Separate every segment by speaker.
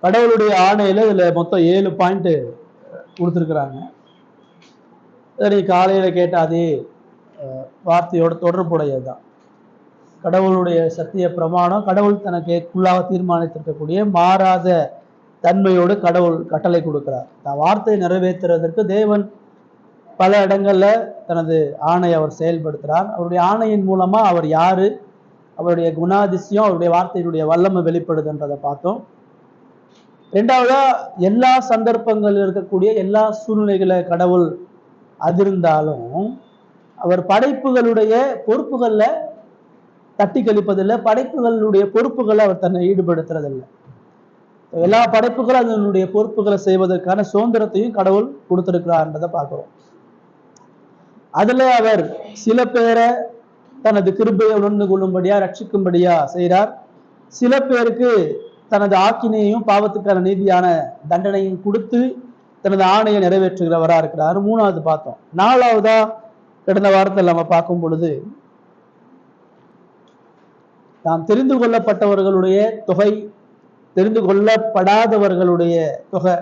Speaker 1: கடவுளுடைய ஆணையில இதுல மொத்தம் 7 பாயிண்ட் கொடுத்துருக்குறாங்க. சரி, காலையில கேட்ட அதே வார்த்தையோட தொடர்புடையதுதான். கடவுளுடைய சத்திய பிரமாணம், கடவுள் தனக்குள்ளாக தீர்மானித்திருக்கக்கூடிய மாறாத தன்மையோடு கடவுள் கட்டளை கொடுக்கிறார். வார்த்தையை நிறைவேற்றுவதற்கு தேவன் பல இடங்கள்ல தனது ஆணையை அவர் செயல்படுத்துகிறார். அவருடைய ஆணையின் மூலமா அவர் யாரு, அவருடைய குணாதிசயம், அவருடைய வார்த்தையினுடைய வல்லமை வெளிப்படுதுன்றதை பார்த்தோம். ரெண்டாவதா, எல்லா சந்தர்ப்பங்களில் இருக்கக்கூடிய எல்லா சூழ்நிலைகளை கடவுள் அதிர்ந்தாலும் அவர் படைப்புகளுடைய பொறுப்புகள்ல தட்டி கழிப்பதில்லை, படைப்புகளுடைய பொறுப்புகளை அவர் தன்னை ஈடுபடுத்துறதில்லை. எல்லா படைப்புகளும் அதனுடைய பொறுப்புகளை செய்வதற்கான சுதந்திரத்தையும் கடவுள் கொடுத்திருக்கிறார்ன்றதை பார்க்கிறோம். அதுல அவர் சில பேரை தனது கிருபையை உணர்ந்து கொள்ளும்படியா ரட்சிக்கும்படியா செய்கிறார். சில பேருக்கு தனது ஆக்கினையையும் பாவத்துக்கான நீதியான தண்டனையும் கொடுத்து தனது ஆணையை நிறைவேற்றுகிறவரா இருக்கிறார். 3வது பார்த்தோம். 4வதா கடந்த வாரத்தில் நம்ம பார்க்கும் பொழுது, நாம் தெரிந்து கொள்ளப்பட்டவர்களுடைய தொகை, தெரிந்து கொள்ளப்படாதவர்களுடைய தொகை,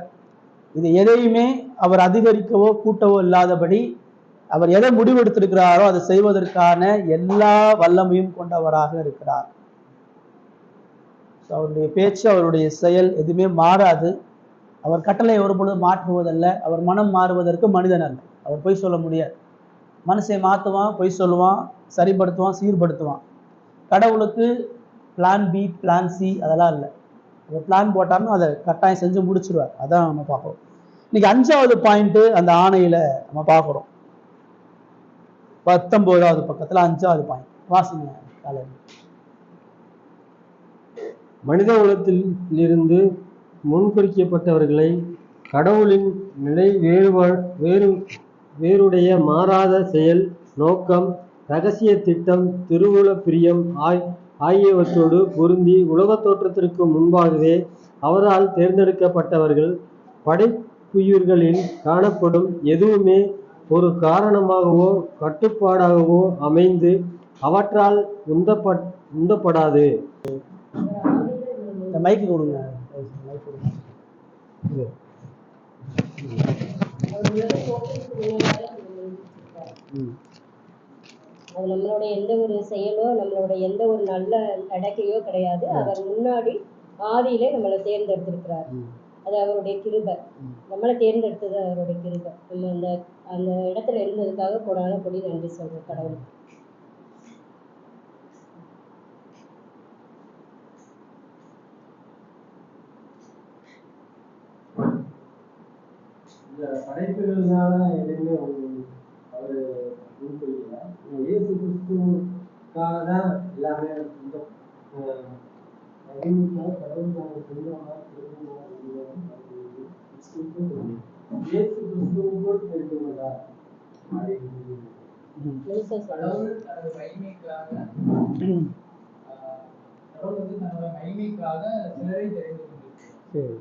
Speaker 1: இது எதையுமே அவர் அதிகரிக்கவோ கூட்டவோ இல்லாதபடி அவர் எதை முடிவெடுத்திருக்கிறாரோ அதை செய்வதற்கான எல்லா வல்லமையும் கொண்டவராக இருக்கிறார். அவருடைய பேச்சு, அவருடைய செயல் எதுவுமே மாறாது. அவர் கட்டளை ஒரு பொழுது மாற்றுவதல்ல. அவர் மனம் மாறுவதற்கு மனிதன் அல்ல. அவர் பொய் சொல்ல முடியாது. மனசை மாற்றுவான், பொய் சொல்லுவான், சரிப்படுத்துவான், சீர்படுத்துவான். கடவுளுக்கு பிளான் பி, பிளான் சி அதெல்லாம் இல்லை. அவர் பிளான் போட்டாலும் அதை கட்டாயம் செஞ்சு முடிச்சிருவார். அதான் நம்ம பார்க்குறோம். இன்னைக்கு 5வது பாயிண்ட் அந்த ஆணையில நம்ம பார்க்குறோம். 19வது பக்கத்துல 5வது பாயிண்ட் வாசிங்க.
Speaker 2: மனித குலத்திலிருந்து முன்குறிக்கப்பட்டவர்களை கடவுளின் நிலை வேறுடைய மாறாத செயல், நோக்கம், இரகசிய திட்டம், திருவுள பிரியம் ஆகியவற்றோடு பொருந்தி உலகத் தோற்றத்திற்கு முன்பாகவே அவரால் தேர்ந்தெடுக்கப்பட்டவர்கள். படைப்புயிர்களில் காணப்படும் எதுவுமே ஒரு காரணமாகவோ கட்டுப்பாடாகவோ அமைந்து அவற்றால் உந்தப்படாது.
Speaker 1: மைக்கு கொடுங்க.
Speaker 3: அது நம்மளுடைய எந்த ஒரு செயலோ, நம்மளுடைய எந்த ஒரு நல்ல நடக்கையோ கிடையாது. அவர் முன்னாடி ஆதியிலே நம்மளை தேர்ந்தெடுத்திருக்கிறார். அது அவருடைய கிருபை. நம்மளை தேர்ந்தெடுத்தது அவருடைய கிருபை. நம்ம அந்த இடத்துல இருந்ததுக்காக கொடான கொடி நன்றி சொல்றோம் கடவுளுக்கு.
Speaker 2: படைப்புகள்னால எதுவுமே அவரு இயேசு கிறிஸ்துக்காக தான் எல்லாமே இயேசு கிறிஸ்துவோடு தெரிந்துள்ளதா கடவுள் தனது மகிமைக்காக சிலரை தெரிந்து கொண்டிருக்கிறார்.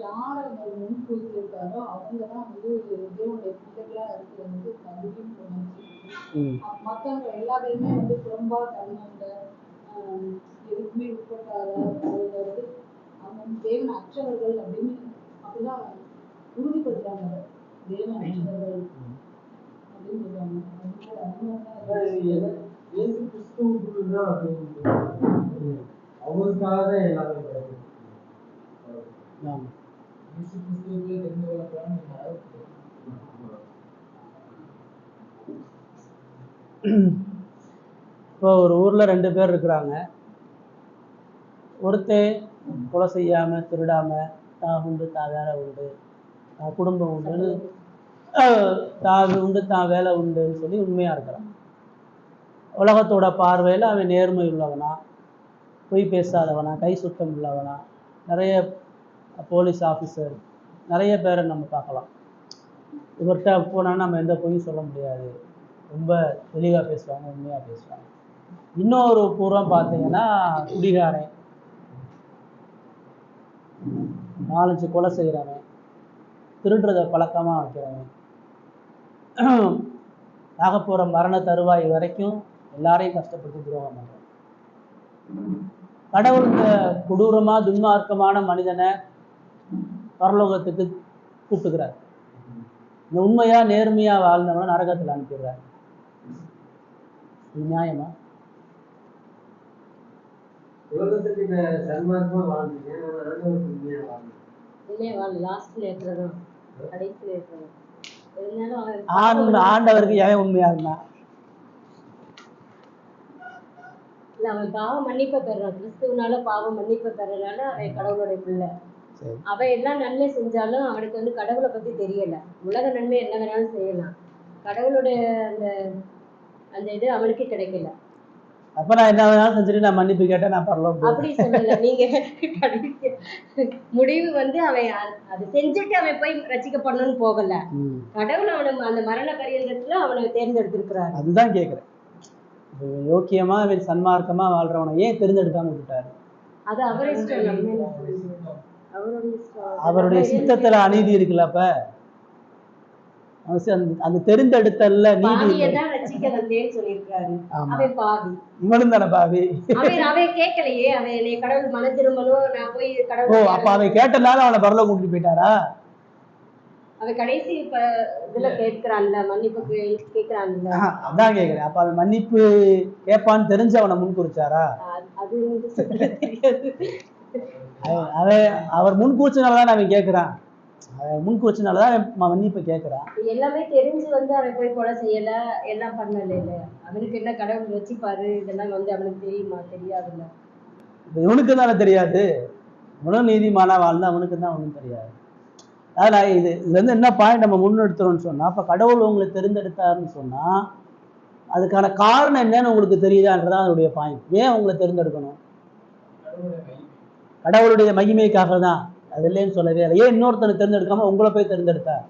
Speaker 4: யாரை அவர் முன்கூட்டியிருக்காரோ அவங்க தான் தேவனுடைய பிள்ளைகளா இருக்கிறது தகுதின்னு சொன்னாச்சு. மற்றவங்க எல்லா பேருமே புறம்பா தகுந்த எதுக்குமே உட்பட்டாத அவங்க தேவன் அற்றவர்கள் அப்படின்னு அப்படிதான் உறுதிப்படுத்துறாங்க. தேவன் அற்றவர்கள் அப்படின்னு சொல்றாங்க.
Speaker 2: அவருக்காக எல்லாமே
Speaker 1: இப்போ ஒரு ஊர்ல 2 பேர் இருக்கிறாங்க. ஒருத்தன் கொலை செய்யாம திருடாம தான் உண்டு தான் வேலை உண்டு தான் குடும்பம் உண்டுன்னு தான் உண்டு தான் வேலை உண்டுன்னு சொல்லி உண்மையா இருக்கிறான். உலகத்தோட பார்வையில் அவன் நேர்மை உள்ளவனா, பொய் பேசாதவனா, கை சுத்தம் உள்ளவனா, நிறைய போலீஸ் ஆஃபீஸர் நிறைய பேரை நம்ம பார்க்கலாம். இவர்கிட்ட போனால் நம்ம எந்த பொய்யும் சொல்ல முடியாது, ரொம்ப தெளிவாக பேசுவாங்க, உண்மையாக பேசுவாங்க. இன்னொரு பூர்வம் பார்த்தீங்கன்னா குடிகாரன், 4-5 கொலை செய்கிறவன், திருடுறதை பழக்கமாக வைக்கிறவன், ஆக போகிற மரண தருவாய் வரைக்கும் எல்லாரையும் கஷ்டப்பட்டு துரோகம் பண்ணுறான். கடவுள் இந்த கொடூரமா துன்மார்க்கமான மனிதனை பரலோகத்துக்கு கூப்பிட்டுக்கிறார். இந்த உண்மையா நேர்மையா வாழ்ந்தவனை நரகத்தில் அனுப்பிடுறார். இது நியாயமா?
Speaker 2: உலகத்துக்கு இந்த சன்மார்க்கமா வாழ்ந்தீங்க, உண்மையா வாழ்ந்தேன்.
Speaker 3: லாஸ்ட் லேட்டர் தான், கடைசி லேட்டர். இருந்தாலும்
Speaker 1: ஆண்டவருக்கு ஏன் உண்மையா இருந்தான்?
Speaker 3: இல்ல, அவன் பாவம் மன்னிப்பை பெறான். கிறிஸ்துவனால பாவம் மன்னிப்பை பெறனால அவன் கடவுளுடைய பிள்ளை. அவன் எல்லாம் நன்மை செஞ்சாலும் அவனுக்கு வந்து கடவுளை பத்தி தெரியல. உலக நன்மை என்ன வேணாலும் செய்யலாம், கடவுளுடைய அந்த அந்த இது அவனுக்கு கிடைக்கல.
Speaker 1: அப்ப நான் என்ன வேணாலும் செஞ்சுட்டு நான் மன்னிப்பு கேட்டேன், நான் பரலோகம்
Speaker 3: அப்படி சொல்லல. நீங்க முடிவு வந்து அவன் அது செஞ்சுட்டு அவன் போய் ரசிக்கப்படணும்னு போகல. கடவுள் அவனை அந்த மரண பரியந்தத்துல அவனை தேர்ந்தெடுத்திருக்கிறார்.
Speaker 1: அதுதான் கேட்கிறேன். யோக்கியமா அவன் சன்மார்க்கமா வாழ்றவனை ஏன் தேர்ந்தெடுக்காம விட்டுட்டாரு?
Speaker 3: அது அவரே இஷ்டம்,
Speaker 1: அவருடைய சித்தத்துல அநீதி இருக்குல்ல. அப்ப அந்த தெரிந்தெடுத்தல்ல நீதி இவனும் தானே பாவி.
Speaker 3: அவன் கேட்கலையே, அவன் கடவுள் மன திரும்பணும், நான் போய் கடவுள்.
Speaker 1: அப்ப அவன் கேட்டனால அவனை பரலோகம் கூட்டிட்டு போயிட்டாரா?
Speaker 3: அவன் கடைசி இதுல கேட்கிறான்ல, மன்னிப்பு கேட்கிறான்ல.
Speaker 1: அதான் கேக்குறேன். அப்ப அவன் மன்னிப்பு கேட்பான்னு தெரிஞ்சு அவனை முன்குறிச்சாரா?
Speaker 3: அது
Speaker 1: அவர் முன்கூச்சனாலதான் அவன் கேட்கிறான். முன்கூச்சனாலதான் மன்னிப்பு கேட்கிறான்.
Speaker 3: எல்லாமே தெரிஞ்சு வந்து அவன் போய் கொலை செய்யல, எல்லாம் பண்ணல. இல்ல அவனுக்கு என்ன கடவுள் வச்சுப்பாரு, இதெல்லாம் வந்து அவனுக்கு தெரியுமா? தெரியாதுல்ல.
Speaker 1: இவனுக்கு தானே தெரியாது. இவனும் நீதிமானா வாழ்ந்தா அவனுக்கு தான் ஒன்றும் தெரியாது. அதனால இதுல இருந்து என்ன பாயிண்ட் நம்ம முன்னெடுத்துறோம்னு சொன்னா, அப்ப கடவுள் உங்களை தெரிந்தெடுத்தாருன்னு சொன்னா அதுக்கான காரணம் என்னன்னு உங்களுக்கு தெரியுதான்றதான் அதனுடைய பாயிண்ட். ஏன் உங்களை தெரிந்தெடுக்கணும்? கடவுளுடைய மகிமைக்காக தான். அது இல்லைன்னு சொல்லவே இல்லை. ஏன் இன்னொருத்தனை தேர்ந்தெடுக்காம உங்களை போய் தேர்ந்தெடுத்தார்?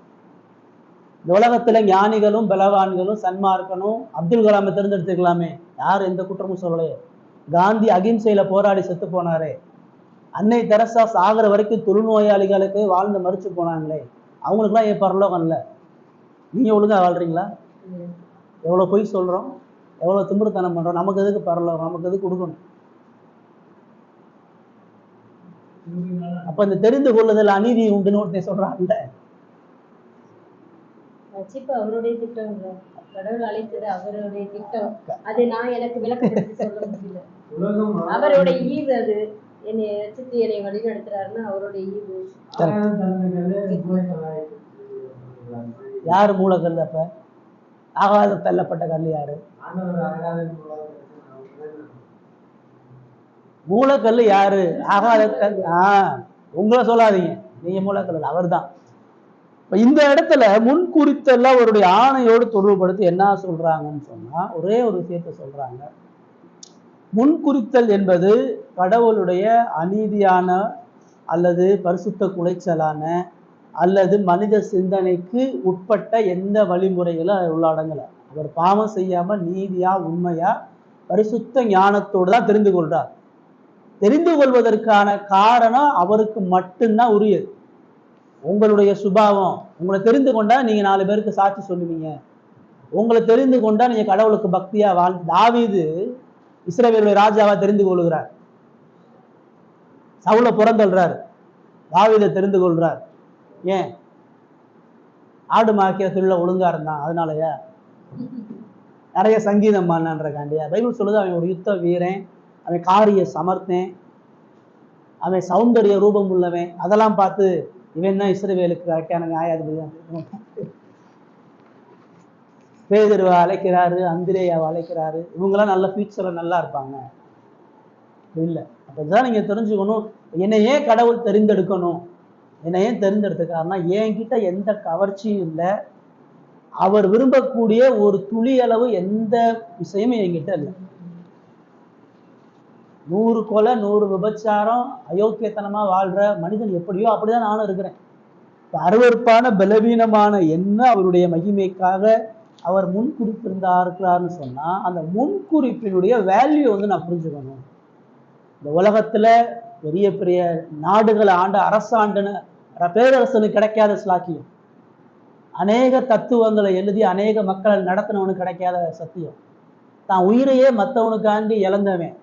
Speaker 1: இந்த உலகத்துல ஞானிகளும் பலவான்களும் சன்மார்க்கனும் அப்துல் கலாமை தேர்ந்தெடுத்துக்கலாமே, யாரும் எந்த குற்றமும் சொல்லலையே. காந்தி அகிம்சையில போராடி செத்து போனாரே, அன்னை தெரசா சாகிற வரைக்கும் தொழுநோயாளிகளுக்கு வாழ்ந்து மறிச்சு போனாங்களே, அவங்களுக்குலாம் ஏன் பரலோகம் இல்லை? நீங்க ஒழுங்கா வாழ்றீங்களா? எவ்வளவு பொய் சொல்றோம், எவ்வளவு திமிருத்தனம் பண்றோம். நமக்கு எதுக்கு பரலோகம்? நமக்கு எதுக்கு கொடுக்கணும்? அப்ப இந்த தெரிந்து கொள்ளுதல் அநீதி உண்டுன்னு ஒருத்தன் சொல்றாங்க.
Speaker 3: அவருடைய திட்டம் இல்லை, கடவுள் அழைத்தது அவருடைய திட்டம். அது நான் எனக்கு விளக்கப்படுத்தி சொல்ல முடியல. அவருடைய ஈவு, அது என்னை ரசித்து என்னை வழிநடத்துறாருன்னா அவருடைய ஈவு.
Speaker 1: யாரு மூலக்கல்? அப்ப ஆகாத தள்ளப்பட்ட கல் யாரு? மூலக்கல் யாரு? ஆகாத கல். உங்களை சொல்லாதீங்க, நீங்க மூலக்கல், அவர் தான். இந்த இடத்துல முன்குறித்தெல்லாம் அவருடைய ஆணையோடு தொடர்புபடுத்தி என்ன சொல்றாங்கன்னு சொன்னா, ஒரே ஒரு விஷயத்த சொல்றாங்க. முன்குறித்தல் என்பது கடவுளுடைய அநீதியான அல்லது பரிசுத்த குலைச்சலான அல்லது மனித சிந்தனைக்கு உட்பட்ட எந்த வழிமுறைகளும் அது உள்ளடங்கல. அவர் பாவம் செய்யாம நீதியா உண்மையா பரிசுத்த ஞானத்தோடு தான் தெரிந்து கொள்றார். தெரிந்து கொள்வதற்கான காரணம் அவருக்கு மட்டும்தான் உரியது. உங்களுடைய சுபாவம், உங்களை தெரிந்து கொண்டா நீங்க 4 பேருக்கு சாட்சி சொல்லுவீங்க. உங்களை தெரிந்து கொண்டா நீங்க கடவுளுக்கு பக்தியா தாவீது இஸ்ரவேலுடைய ராஜாவா தெரிந்து கொள்கிறார். சவுலை புறந்தள்ளுறார், தாவீதை தெரிந்து கொள்றார். ஏன்? ஆடு மாக்கிற தொழில ஒழுங்கா இருந்தான், அதனாலயா? நிறைய சங்கீதம் பண்ணான்றக்காண்டியா? பைபிள் சொல்லுது அவன் ஒரு யுத்த வீரன், அவன் காரிய சமர்த்தன், அவன் சௌந்தரிய ரூபம் உள்ளவன். அதெல்லாம் பார்த்து இவன் தான் இஸ்ரவேலுக்கு கரெக்டான நியாயாதிபதி. பேதுருவை அழைக்கிறாரு, அந்திரேயாவை அழைக்கிறாரு. இவங்கெல்லாம் நல்ல ஃபியூச்சர்ல நல்லா இருப்பாங்க இல்லை. அப்பதான் நீங்க தெரிஞ்சுக்கணும், என்னை ஏன் கடவுள் தெரிந்தெடுக்கணும், என்னை ஏன் தெரிந்தெடுத்துக்காருன்னா என்கிட்ட எந்த கவர்ச்சியும் இல்லை, அவர் விரும்பக்கூடிய ஒரு துளி அளவு எந்த விஷயமும் என்கிட்ட இல்லை. 100 கொலை 100 விபச்சாரம் அயோக்கியத்தனமா வாழ்ற மனிதன் எப்படியோ அப்படிதான் நானும் இருக்கிறேன். அருவருப்பான பலவீனமான என்ன அவருடைய மகிமைக்காக அவர் முன்குறிப்பிருந்தாருக்கிறார்னு சொன்னா, அந்த முன்குறிப்பினுடைய வேல்யூ வந்து நான் புரிஞ்சுக்கணும். இந்த உலகத்துல பெரிய பெரிய நாடுகளை ஆண்ட அரசாண்டுன்னு பேரரசனுக்கு கிடைக்காத ஸ்லாக்கியம், அநேக தத்துவங்களை எழுதி அநேக மக்களை நடத்தினவனுக்கு கிடைக்காத சத்தியம், தான் உயிரையே மற்றவனுக்காண்டி இழந்தவன்,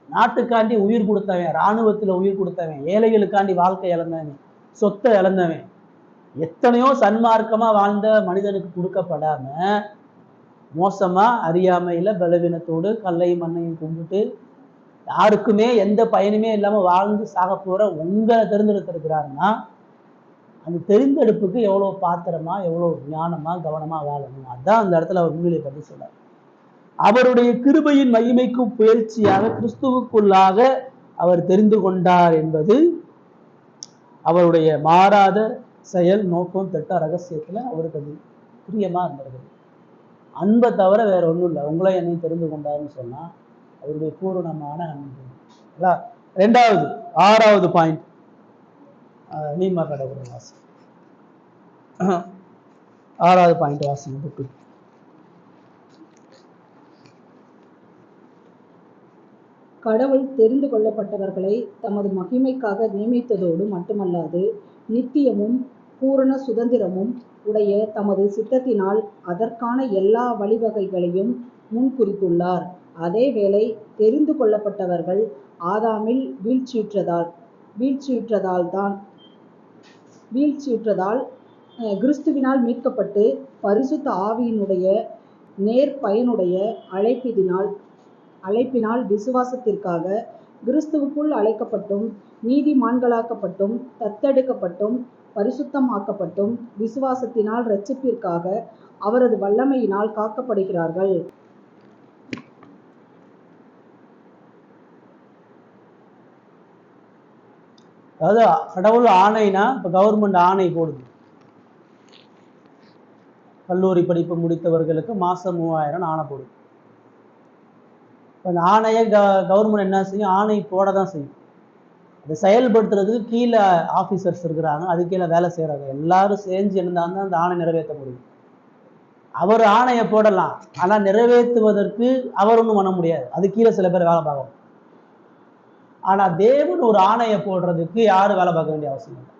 Speaker 1: நாட்டுக்காண்டி உயிர் கொடுத்தவன், இராணுவத்தில் உயிர் கொடுத்தவன், ஏழைகளுக்காண்டி வாழ்க்கை இழந்தவன், சொத்தை இழந்தவன், எத்தனையோ சன்மார்க்கமா வாழ்ந்த மனிதனுக்கு கொடுக்கப்படாம மோசமா அறியாமையில பலவீனத்தோடு கல்லையும் மண்ணையும் கும்பிட்டு யாருக்குமே எந்த பயனுமே இல்லாம வாழ்ந்து சாக போற உங்களை தேர்ந்தெடுத்திருக்கிறாருன்னா அந்த தெரிந்தெடுப்புக்கு எவ்வளவு பாத்திரமா, எவ்வளவு ஞானமா, கவனமா வாழணும். அதான் அந்த இடத்துல அவர் உண்மையை பற்றி சொல்றார். அவருடைய கிருபையின் மகிமைக்கு புயற்சியாக கிறிஸ்துவுக்குள்ளாக அவர் தெரிந்து கொண்டார் என்பது அவருடைய மாறாத செயல், நோக்கம், திட்ட, ரகசியத்துல அவருக்கு அது பிரியமா இருந்திருக்குது. அன்பை தவிர வேற ஒன்றும் இல்லை. உங்களை என்னையும் தெரிந்து கொண்டாருன்னு சொன்னா அவருடைய பூரணமான அன்பு. ரெண்டாவது 6வது பாயிண்ட், நீமா கடவுள் வாசி 6வது பாயிண்ட் வாசிங்க புக்கு.
Speaker 4: கடவுள் தெரிந்து கொள்ளப்பட்டவர்களை தமது மகிமைக்காக நியமித்ததோடு மட்டுமல்லாது நித்தியமும் பூரண சுதந்திரமும் உடைய தமது சித்தத்தினால் அதற்கான எல்லா வழிவகைகளையும் முன்குறித்துள்ளார். அதேவேளை தெரிந்து கொள்ளப்பட்டவர்கள் ஆதாமில் வீழ்ச்சியுற்றதால் கிறிஸ்துவினால் மீட்கப்பட்டு பரிசுத்த ஆவியினுடைய நேர்பயனுடைய அழைப்பினால் விசுவாசத்திற்காக கிறிஸ்துவுக்குள் அழைக்கப்பட்டும் நீதிமான்களாக்கப்பட்டும் தத்தெடுக்கப்பட்டும் பரிசுத்தமாக்கப்பட்டும் விசுவாசத்தினால் இரட்சிப்பிற்காக அவரது வல்லமையினால் காக்கப்படுகிறார்கள்.
Speaker 1: அதாவது கடவுள் ஆணைனா, இப்போ கவர்மெண்ட் ஆணை போடுது, கல்லூரி படிப்பு முடித்தவர்களுக்கு மாதம் 3000 ஆணை போடுது. அந்த ஆணையை கவர்மெண்ட் என்ன செய்யும்? ஆணை போட தான் செய்யும். அதை செயல்படுத்துறதுக்கு கீழே ஆஃபீஸர்ஸ் இருக்கிறாங்க, அது கீழே வேலை செய்கிறாங்க, எல்லாரும் சேர்ந்து இருந்தால் தான் அந்த ஆணை நிறைவேற்ற முடியும். அவர் ஆணையை போடலாம், ஆனால் நிறைவேற்றுவதற்கு அவர் ஒன்றும் பண்ண முடியாது, அது கீழே சில பேர் வேலை பார்க்கணும். ஆனால் தேவன் ஒரு ஆணையை போடுறதுக்கு யாரும் வேலை பார்க்க வேண்டிய அவசியம் இல்லை.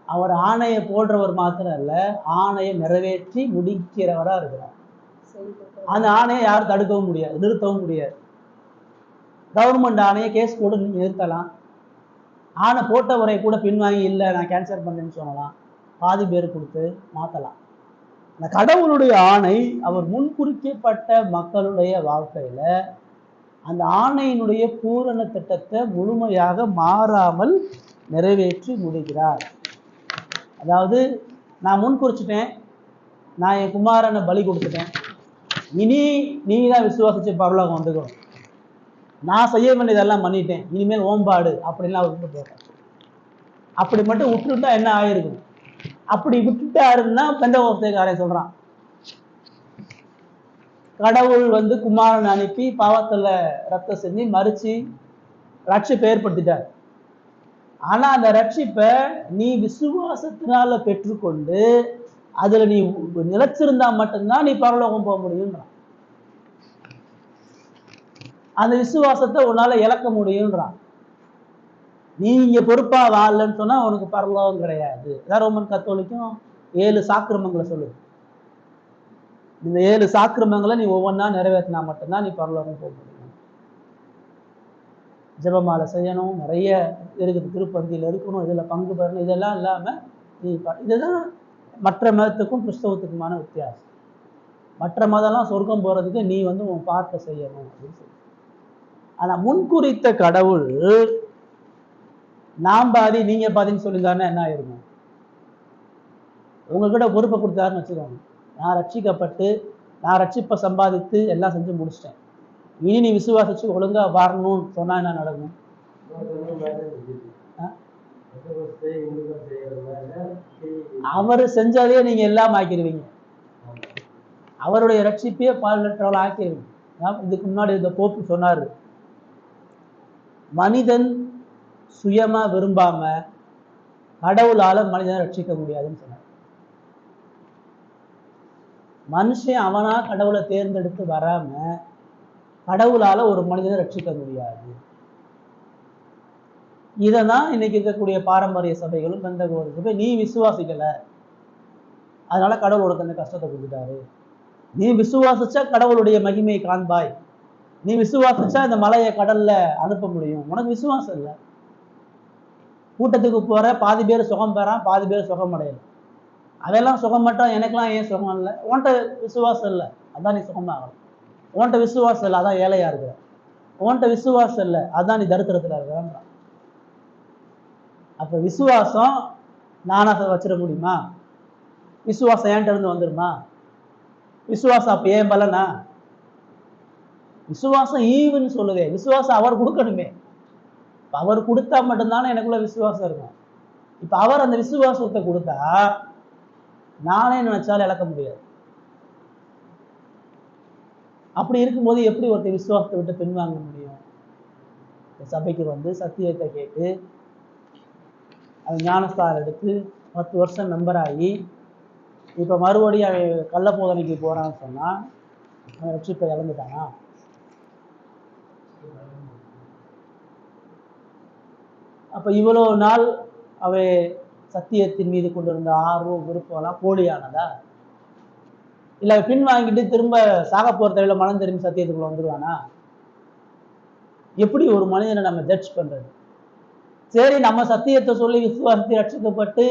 Speaker 1: அவர் ஆணையை போடுறவர் மாத்திரம் இல்லை, ஆணையை நிறைவேற்றி முடிக்கிறவராக இருக்கிறார். அந்த ஆணையை யாரும் தடுக்கவும் முடியாது, நிறுத்தவும் முடியாது. கவர்மெண்ட் ஆணையை கேஸ் போட்டு நிறுத்தலாம், ஆணை போட்டவரை கூட பின்வாங்கி இல்லை நான் கேன்சல் பண்ணேன்னு சொல்லலாம், பாதி பேர் கொடுத்து மாற்றலாம். அந்த கடவுளுடைய ஆணை அவர் முன்குறிக்கப்பட்ட மக்களுடைய வாழ்க்கையில அந்த ஆணையினுடைய பூரண திட்டத்தை முழுமையாக மாறாமல் நிறைவேற்றி முடிக்கிறார். அதாவது நான் முன்குறிச்சிட்டேன், நான் என் குமாரனை பலி கொடுத்துட்டேன், இனி நீ தான் விசுவாசிச்சு பரலோகம் வந்துக்கணும், நான் செய்ய வேண்டியதெல்லாம் பண்ணிட்டேன், இனிமேல் ஓம்பாடு அப்படின்லாம் அவர் விட்டு போட்டார். அப்படி மட்டும் விட்டுருந்தா என்ன ஆயிருக்கும்? அப்படி விட்டுட்டாருன்னா பெந்தகோஸ்தேக்காரன் சொல்றான், கடவுள் குமாரன் அனுப்பி பாவத்துல ரத்தம் செஞ்சு மறிச்சு ரட்சிப்பை ஏற்படுத்திட்டார். ஆனா அந்த ரட்சிப்பை நீ விசுவாசத்தினால பெற்றுக்கொண்டு அதுல நீ நிலைச்சிருந்தா மட்டும்தான் நீ பரலோகம் போக முடியும்ன்றான். அந்த விசுவாசத்தை உன்னால இழக்க முடியும்ன்றான். நீ இங்க பொறுப்பா வாழலன்னு சொன்னா உனக்கு பரலோகம் கிடையாது. அதான் ரோமன் கத்தோலிக்கும் 7 சாக்கிரமங்களை சொல்லுது. இந்த 7 சாக்கிரமங்களை நீ ஒவ்வொன்றா நிறைவேற்றினா மட்டும்தான் நீ பரலோகம் போக முடியும். ஜெபமாலை செய்யணும், நிறைய இருக்குது, திருப்பந்தியில் இருக்கணும், இதில் பங்கு பெறணும், இதெல்லாம் இல்லாமல் நீ இதுதான் மற்ற மதத்துக்கும் கிறிஸ்தவத்துக்குமான வித்தியாசம். மற்ற மதம்லாம் சொர்க்கம் போகிறதுக்கு நீ உன் பார்க்க செய்யணும் அப்படின்னு சொல்லி. ஆனால் முன்குறித்த கடவுள் நாம் பாதி நீங்க பாதின்னு சொல்லியிருந்தாருன்னா என்ன ஆயிருக்கும்? உங்ககிட்ட பொறுப்பை கொடுத்தாருன்னு வச்சுக்கோங்க, நான் ரட்சிக்கப்பட்டு நான் ரட்சிப்பை சம்பாதித்து எல்லாம் செஞ்சு முடிச்சிட்டேன், இனி நீ விசுவாசிச்சு ஒழுங்கா வரணும்னு சொன்னா என்ன நடக்கும்? அவர் செஞ்சதே நீங்க எல்லாம் ஆக்கிடுவீங்க, அவருடைய ரட்சிப்பையே பாலற்றவளை ஆக்கிடுவீங்க. இதுக்கு முன்னாடி இந்த போப்பு சொன்னாரு, மனிதன் சுயமா விரும்பாம கடவுளால மனிதனை ரட்சிக்க முடியாதுன்னு சொன்னார். மனுஷன் அவனா கடவுளை தேர்ந்தெடுத்து வராம கடவுளால ஒரு மனிதனை ரட்சிக்க முடியாது. இததான் இன்னைக்கு இருக்கக்கூடிய பாரம்பரிய சபைகளும் பெந்தகோஸ்து சபை, நீ விசுவாசிக்கல அதனால கடவுள் உனக்கு அந்த கஷ்டத்தை கொடுத்துட்டாரு, நீ விசுவாசிச்சா கடவுளுடைய மகிமையை காண்பாய், நீ விசுவாசிச்சா இந்த மலையை கடல்ல அனுப்ப முடியும். உனக்கு விசுவாசம் இல்லை. கூட்டத்துக்கு போற, பாதி பேர் சுகம் பெறான், பாதி பேர் சுகம் அடையல. அதெல்லாம் சுகம் மட்டும், எனக்கெல்லாம் ஏன் சுகம் இல்லை? உன்கிட்ட விசுவாசம் இல்லை, அதான் நீ சுகமாகலாம். உன்கிட்ட விசுவாசம் இல்லை, அதான் ஏழையா இருக்கிற. உன்கிட்ட விசுவாசம் இல்லை, அதான் நீ தரித்திரத்துல இருக்கிறான். அப்ப விசுவாசம் நானா வச்சிட முடியுமா? விசுவாசம் என்கிட்ட இருந்து வந்துருமா? விசுவாசம் அப்ப ஏன் பலனா? விசுவாசம் ஈவுன்னு சொல்லுதே, விசுவாசம் அவர் கொடுக்கணுமே. அவர் கொடுத்தா மட்டும்தானே எனக்குள்ள விசுவாசம் இருக்கும். இப்ப அவர் அந்த விசுவாசத்தை கொடுத்தா நானே நினைச்சாலும் இழக்க முடியாது. அப்படி இருக்கும்போது எப்படி ஒருத்தர் விசுவாசத்தை விட்டு பின்வாங்க முடியும்? சபைக்கு வந்து சத்தியத்தை கேட்டு அவன் ஞானஸ்தானம் எடுத்து 10 வருஷம் நம்பராகி இப்ப மறுபடியும் அவன் கள்ள போதனைக்கு போறான்னு சொன்னா அவன் ரட்சிப்பை இழந்துட்டானா? அப்ப இவ்வளவு நாள் அவை சத்தியத்தின் மீது கொண்டிருந்த ஆர்வம் விருப்பம்லாம் போலியானதா? இல்ல பின்வாங்கிட்டு திரும்ப சாக போற தவிர மனம் திரும்பி சத்தியத்துக்குள்ள வந்துருவானா? எப்படி ஒரு மனிதனை நம்ம ஜட்ஜ் பண்றது? சரி, நம்ம சத்தியத்தை சொல்லி விசுவாசத்தை ரட்சிக்கப்பட்டு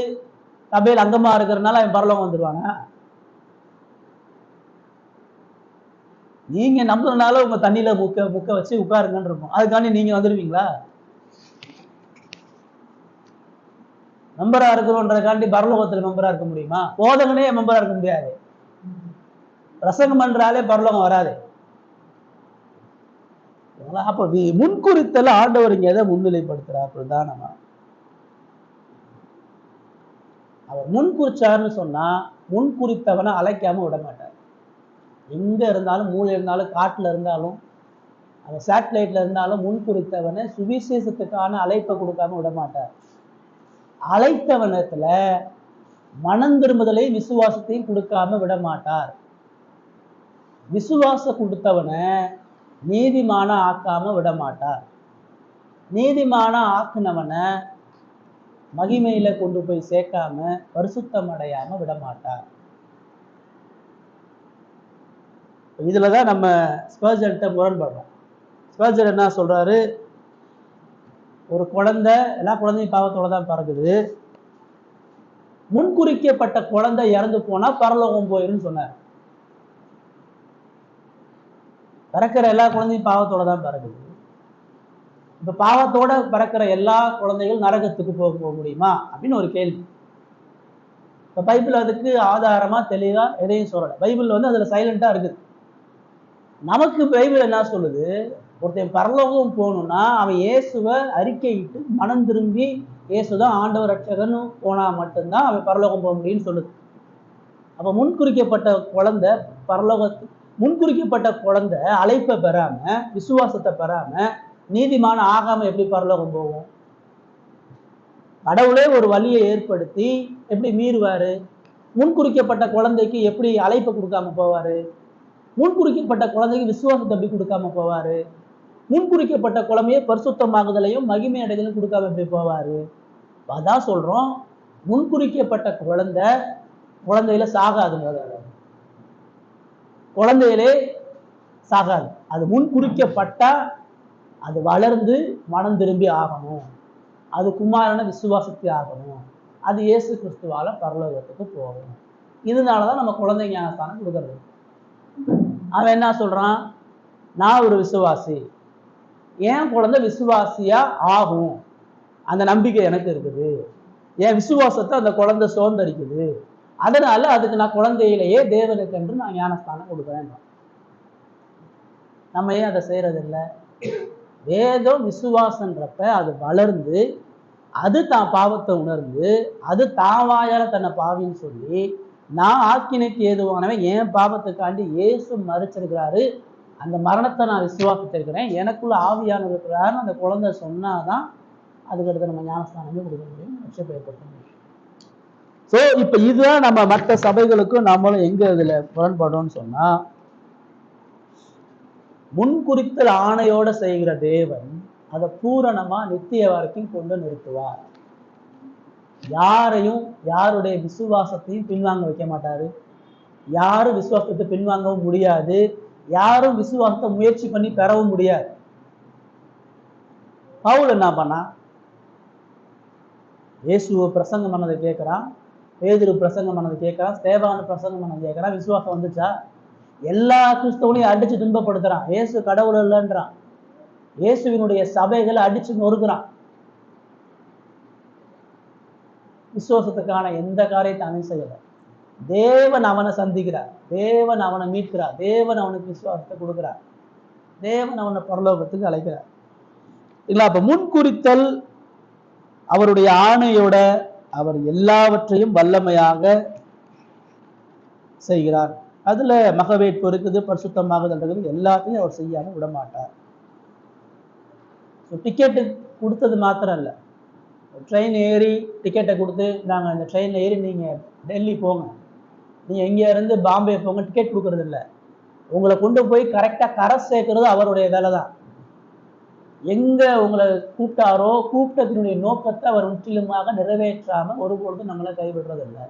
Speaker 1: சபையில் அங்கமா இருக்கிறதுனால அவன் பரலோகம் வந்துருவானா? நீங்க நம்புறதுனால உங்க தண்ணியில முக்க வச்சு உட்காருங்கன்னு இருக்கும். அதுக்காண்டி நீங்க வந்துடுவீங்களா? மெம்பரா இருக்கிறோன்றதுக்காண்டி பரலோகத்துல மெம்பரா இருக்க முடியுமா? போதகனே மெம்பரா இருக்க முடியாது. பிரசங்கம் பண்றாலே பரலோகம் வராது. அப்ப முன்குறித்தல ஆண்டவர் இங்க எதை முன்னிலைப்படுத்துறாரு? பிரதானமா அவர் முன்குறிச்சாருன்னு சொன்னா முன்குறித்தவனை அழைக்காம விட மாட்டார். எங்க இருந்தாலும், மூளை இருந்தாலும், காட்டுல இருந்தாலும், அந்த சேட்டலைட்ல இருந்தாலும் முன்குறித்தவனை சுவிசேஷத்துக்கான அழைப்பை கொடுக்காம விட மாட்டார். அழைத்தவனத்துல மனம் திரும்புதலை விசுவாசத்தையும் கொடுக்காம விட மாட்டார். விசுவாச கொடுத்தவனை நீதிமான ஆக்காம விட மாட்டார். நீதிமான ஆக்குனவனை மகிமையில கொண்டு போய் சேர்க்காம பரிசுத்தம் அடையாம விட மாட்டார். இதுலதான் நம்ம ஸ்பர்ஜன்ட்ட முரண்படுறோம். ஸ்பர்ஜன் என்ன சொல்றாரு? ஒரு குழந்தை, எல்லா குழந்தையும் பாவத்தோட தான் பிறகுது. முன்குறிக்கப்பட்ட குழந்தை இறந்து போனா பரலோகம் போயிருன்னு சொன்னார். பிறக்கிற எல்லா குழந்தையும் பாவத்தோட தான் பிறகுது. இப்ப பாவத்தோட பிறக்கிற எல்லா குழந்தைகள் நரகத்துக்கு போக முடியுமா அப்படின்னு ஒரு கேள்வி. இப்ப பைபிள் அதுக்கு ஆதாரமா தெளிவா எதையும் சொல்லல. பைபிள் வந்து அதுல சைலண்டா இருக்குது. நமக்கு பைபிள் என்ன சொல்லுது? ஒருத்தன் பரலோகம் போகணும்னா அவன் இயேசுவை அறிக்கையிட்டு மனம் திரும்பி இயேசுதான் ஆண்டவர் ரட்சகன்னு போனா மட்டும்தான் அவன் பரலோகம் போக முடியும்னு சொல்லுது. அப்ப முன்குறிக்கப்பட்ட குழந்தை முன்குறிக்கப்பட்ட குழந்தை அழைப்பை பெறாம, விசுவாசத்தை பெறாம, நீதிமான ஆகாம எப்படி பரலோகம் போகும்? கடவுளே ஒரு வழியை ஏற்படுத்தி எப்படி மீறுவாரு? முன்குறிக்கப்பட்ட குழந்தைக்கு எப்படி அழைப்பை கொடுக்காம போவாரு? முன்குறிக்கப்பட்ட குழந்தைக்கு விசுவாசத்தை எப்படி கொடுக்காம போவாரு? முன்குறிக்கப்பட்ட குழந்தைய பரிசுத்தமாகுதலையும் மகிமை அடைதலையும் கொடுக்காம எப்படி போவாரு? அதான் சொல்றோம், முன்குறிக்கப்பட்ட குழந்தையில சாகாதுங்க. குழந்தையிலே சாகாது. அது முன்குறிக்கப்பட்டா அது வளர்ந்து மனம் திரும்பி ஆகணும். அது குமாரன விசுவாசத்தை ஆகணும். அது இயேசு கிறிஸ்துவால பரலோகத்துக்கு போகணும். இதனாலதான் நம்ம குழந்தை ஞானஸ்தானம் கொடுக்கறது. அவன் என்ன சொல்றான்? நான் ஒரு விசுவாசி, என் குழந்தை விசுவாசியா ஆகும், அந்த நம்பிக்கை எனக்கு இருக்குது. என் விசுவாசத்தை அந்த குழந்தை சோர்ந்தடிக்குது, அதனால அதுக்கு நான் குழந்தையிலேயே தேவனுக்கு என்று நான் ஞானஸ்தானம் கொடுக்குறேன். நம்ம ஏன் அதை செய்யறதில்லை? வேதம் விசுவாசன்றப்ப அது வளர்ந்து, அது தான் பாவத்தை உணர்ந்து, அது தாவாயால தன்னை பாவின்னு சொல்லி, நான் ஆக்கினைக்கு ஏதுவானவன், என் பாவத்துக்காண்டி இயேசு மறிச்சிருக்கிறாரு, அந்த மரணத்தை நான் விசுவாசித்திருக்கிறேன், எனக்குள்ள ஆவியானவர் இருக்கிறாருன்னு அந்த குழந்தை சொன்னாதான் அதுக்கடுத்து நம்ம ஞானஸ்தானமே கொடுக்க முடியும், ரட்சிப்பை ஏற்படுத்த முடியும். ஸோ இப்போ இதுதான் நம்ம மற்ற சபைகளுக்கும் நம்மளும் எங்க இதுல முரண்படும்னு சொன்னா, முன்குறித்தல் ஆணையோட செய்கிற தேவன் அதை பூரணமா நித்திய வரைக்கும் கொண்டு நிறுத்துவார். யாரையும் யாருடைய விசுவாசத்தையும் பின்வாங்க வைக்க மாட்டாரு. யாரும் விசுவாசத்தை பின்வாங்கவும் முடியாது. யாரும் விசுவாசத்தை முயற்சி பண்ணி பெறவும் முடியாது. பவுல் என்ன பண்ணா? இயேசுவ பிரசங்கம் பண்ணதை கேட்கிறான், பேதுரு பிரசங்கம் பண்ணதை கேட்கிறான், ஸ்தேவான பிரசங்கம் பண்ணதை கேட்கிறான். விசுவாசம் வந்துச்சா? எல்லா கிறிஸ்தவனையும் அடிச்சு துன்பப்படுத்துறான். இயேசு கடவுள் இல்லைன்றான். இயேசுவினுடைய சபைகளை அடிச்சு நொறுக்குறான். விசுவாசத்துக்கான எந்த காரியத்தை அவன் செய்யல. தேவன் அவனை சந்திக்கிறார், தேவன் அவனை மீட்கிறார், தேவன் அவனுக்கு விசுவாசத்தை கொடுக்கிறார், தேவன் அவனை பரலோகத்துக்கு அழைக்கிறார். இல்ல, அப்ப முன்குறித்தல் அவருடைய ஆணையோட அவர் எல்லாவற்றையும் வல்லமையாக செய்கிறார். அதுல மகவேட்பு இருக்குது, பரிசுத்தமாகுதல் இருக்குது, எல்லாத்தையும் அவர் செய்யாம விட மாட்டார். டிக்கெட்டு கொடுத்தது மாத்திரம் இல்லை, ட்ரெயின் ஏறி டிக்கெட்டை கொடுத்து நாங்கள் இந்த ட்ரெயினில் ஏறி நீங்கள் டெல்லி போங்க, நீங்கள் எங்கே இருந்து பாம்பே போங்க, டிக்கெட் கொடுக்கறது இல்லை. உங்களை கொண்டு போய் கரெக்டாக கரை சேர்க்கறது அவருடைய வேலை தான். எங்கே உங்களை கூப்பிட்டாரோ கூப்பிட்டத்தினுடைய நோக்கத்தை அவர் முற்றிலுமாக நிறைவேற்றாமல் ஒருபொழுதும் நம்மளை கைவிடுறது இல்லை.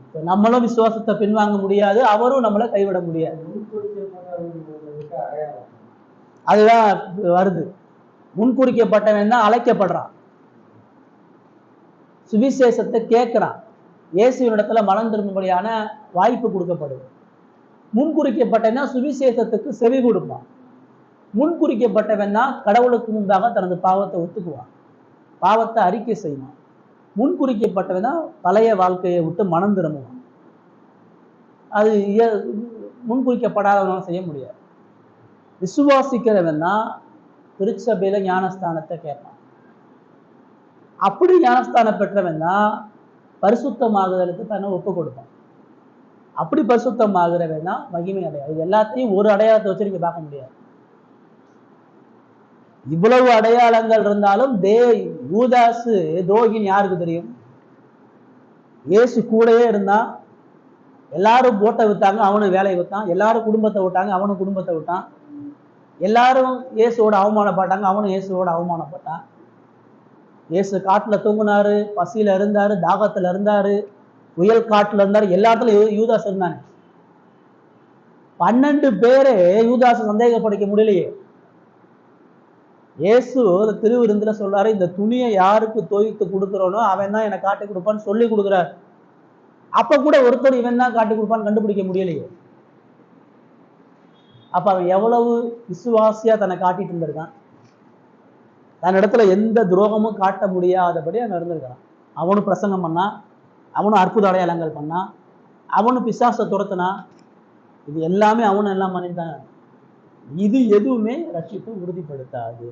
Speaker 1: இப்போ நம்மளும் விசுவாசத்தை பின்வாங்க முடியாது, அவரும் நம்மளை கைவிட முடியாது. அதுதான் வருது. முன்குறிக்கப்பட்டவன் தான் அழைக்கப்படுறான், சுவிசேஷத்தை கேட்கிறான், இயேசுவின் இடத்துல மனம் திரும்பும்படியான வாய்ப்பு கொடுக்கப்படுது. முன்குறிக்கப்பட்டவன் தான் சுவிசேஷத்துக்கு செவி கொடுப்பான். முன்குறிக்கப்பட்டவன் தான் கடவுளுக்கு முன்பாக தனது பாவத்தை ஒத்துக்குவான், பாவத்தை அறிக்கை செய்வான். முன்குறிக்கப்பட்டவன் தான் பழைய வாழ்க்கையை விட்டு மனம் திரும்புவான். அது முன்குறிக்கப்படாதவனால செய்ய முடியாது. விசுவாசிக்கிறவன் தான் திருச்சபையில ஞானஸ்தானத்தை கேட்பான். அப்படி ஞானஸ்தானம் பெற்றவன் தான் பரிசுத்தமாகுதலுக்கு தன்னை ஒப்பு கொடுப்பான். அப்படி பரிசுத்தமாகிறவன் தான் மகிமை அடையாது. இது எல்லாத்தையும் ஒரு அடையாளத்தை வச்சு நீங்க பார்க்க முடியாது. இவ்வளவு அடையாளங்கள் இருந்தாலும் யூதாசு துரோகின்னு யாருக்கு தெரியும்? இயேசு கூடயே இருந்தான், எல்லாரும் போட்டை விட்டாங்க, அவனும் வேலையை விட்டான், எல்லாரும் குடும்பத்தை விட்டாங்க, அவனும் குடும்பத்தை விட்டான், எல்லாரும் இயேசுவோட அவமானப்பட்டாங்க, அவனும் இயேசுவோட அவமானப்பட்டான். இயேசு காட்டுல தூங்குனாரு, பசியில இருந்தாரு, தாகத்துல இருந்தாரு, புயல் காட்டுல இருந்தாரு, எல்லா இடத்துலயும் யூதாஸ் இருந்தாங்க. 12 பேரை யூதாஸ் சந்தேகப்படுத்த முடியலையே. இயேசு திருவிருந்துல சொல்றாரு, இந்த துணியை யாருக்கு தோய்த்து கொடுக்குறோனோ அவன் தான் எனக்கு காட்டி கொடுப்பான்னு சொல்லி கொடுக்குறாரு. அப்ப கூட ஒருத்தர் இவன் தான் காட்டி கொடுப்பான்னு கண்டுபிடிக்க முடியலையே. அப்ப அவன் எவ்வளவு விசுவாசியா தன்னை காட்டிட்டு இருந்திருக்கான். தன் இடத்துல எந்த துரோகமும் காட்ட முடியாதபடி அவன் இருந்திருக்கான். அவனும் பிரசங்கம் பண்ணான், அவனும் அற்புத அடையாளங்கள் பண்ணான், அவனும் பிசாசை துரத்துனான். இது எல்லாமே அவனும் எல்லாம் பண்ணிட்டான். இது எதுவுமே ரட்சிப்பை உறுதிப்படுத்தாது.